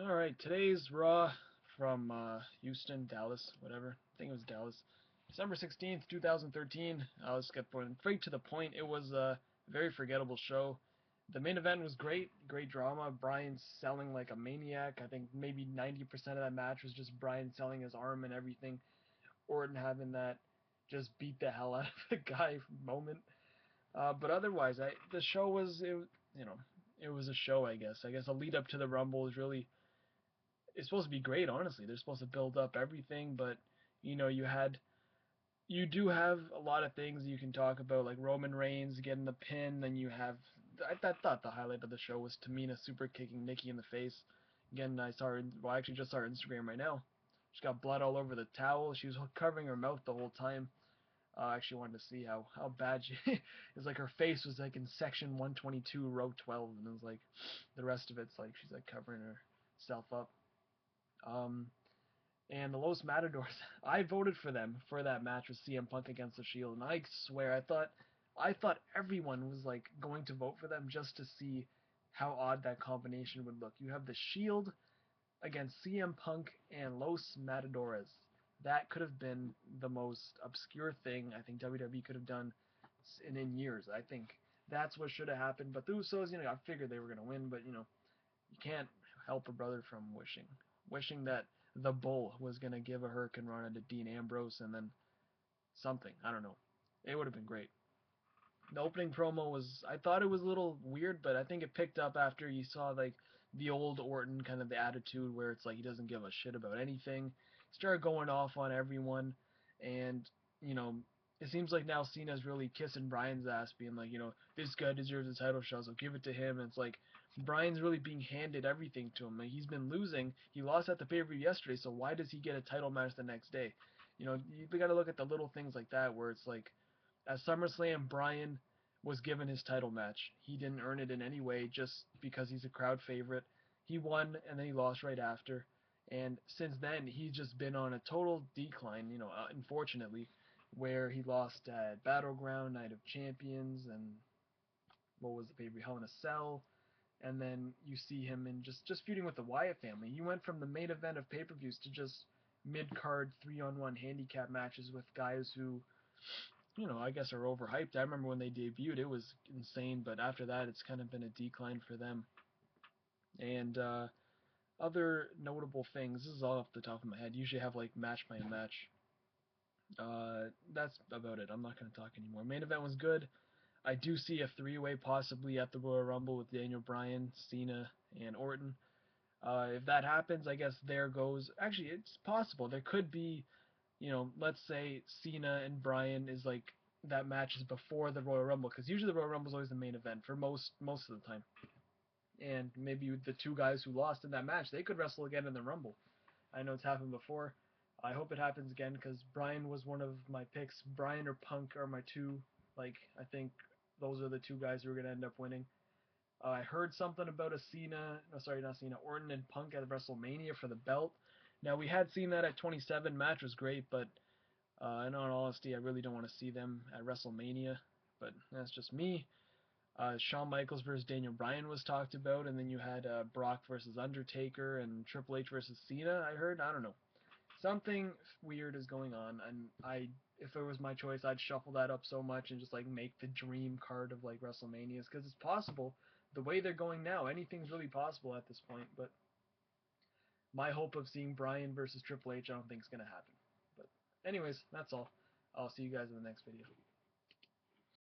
Alright, today's Raw from Houston, Dallas, whatever. I think it was Dallas. December 16th, 2013. Let's get straight to the point. It was a very forgettable show. The main event was great, great drama. Bryan selling like a maniac. I think maybe 90% of that match was just Bryan selling his arm and everything. Orton having that just beat the hell out of the guy moment. But otherwise, the show was, it was a show, I guess. I guess a lead up to the Rumble is really it's supposed to be great, honestly. They're supposed to build up everything, but you do have a lot of things you can talk about, like Roman Reigns getting the pin. Then you have I thought the highlight of the show was Tamina super kicking Nikki in the face. Again, I actually just saw her Instagram right now. She got blood all over the towel. She was covering her mouth the whole time. I actually wanted to see how bad she it's like her face was like in section 122 row 12, and it was like the rest of it's like she's like covering herself up. Um, and the Los Matadors, I voted for them for that match with CM Punk against the Shield, and I swear I thought everyone was like going to vote for them just to see how odd that combination would look. You have the Shield against CM Punk and Los Matadores. That could have been the most obscure thing I think WWE could have done in years. I think that's what should have happened. But the Usos, I figured they were gonna win, but you can't help a brother from wishing that the Bull was gonna give a Hurricane Rana to Dean Ambrose and then something. I don't know. It would have been great. The opening promo was, I thought it was a little weird, but I think it picked up after you saw like the old Orton, kind of the attitude where it's like he doesn't give a shit about anything. He started going off on everyone, and it seems like now Cena's really kissing Bryan's ass, being like, this guy deserves a title shot, so give it to him. And it's like Bryan's really being handed everything to him. Like, he's been losing. He lost at the pay-per-view yesterday, so why does he get a title match the next day? You got to look at the little things like that, where it's like at SummerSlam, Bryan was given his title match. He didn't earn it in any way just because he's a crowd favorite. He won, and then he lost right after. And since then, he's just been on a total decline, unfortunately, where he lost at Battleground, Night of Champions, and what was the pay-per-view, Hell in a Cell. And then you see him in just feuding with the Wyatt family. He went from the main event of pay-per-views to just mid-card 3-on-1 handicap matches with guys who I guess are overhyped. I remember when they debuted, it was insane, but after that, it's kind of been a decline for them. And other notable things, this is all off the top of my head. Usually have like match by match. That's about it. I'm not going to talk anymore. Main event was good. I do see a three-way possibly at the Royal Rumble with Daniel Bryan, Cena, and Orton. If that happens, I guess there goes. Actually, it's possible. There could be, let's say Cena and Bryan is like that match is before the Royal Rumble, because usually the Royal Rumble is always the main event for most of the time. And maybe the two guys who lost in that match, they could wrestle again in the Rumble. I know it's happened before. I hope it happens again because Bryan was one of my picks. Bryan or Punk are my two. Like, I think those are the two guys who are going to end up winning. I heard something about a Cena, no, sorry, not Cena, Orton and Punk at WrestleMania for the belt. Now, we had seen that at 27, match was great, but in all honesty, I really don't want to see them at WrestleMania, but that's just me. Shawn Michaels versus Daniel Bryan was talked about, and then you had Brock versus Undertaker and Triple H versus Cena, I heard. I don't know. Something weird is going on, and if it was my choice, I'd shuffle that up so much and just like make the dream card of like WrestleManias, because it's possible. The way they're going now, anything's really possible at this point. But my hope of seeing Bryan versus Triple H, I don't think is gonna happen. But anyways, that's all. I'll see you guys in the next video.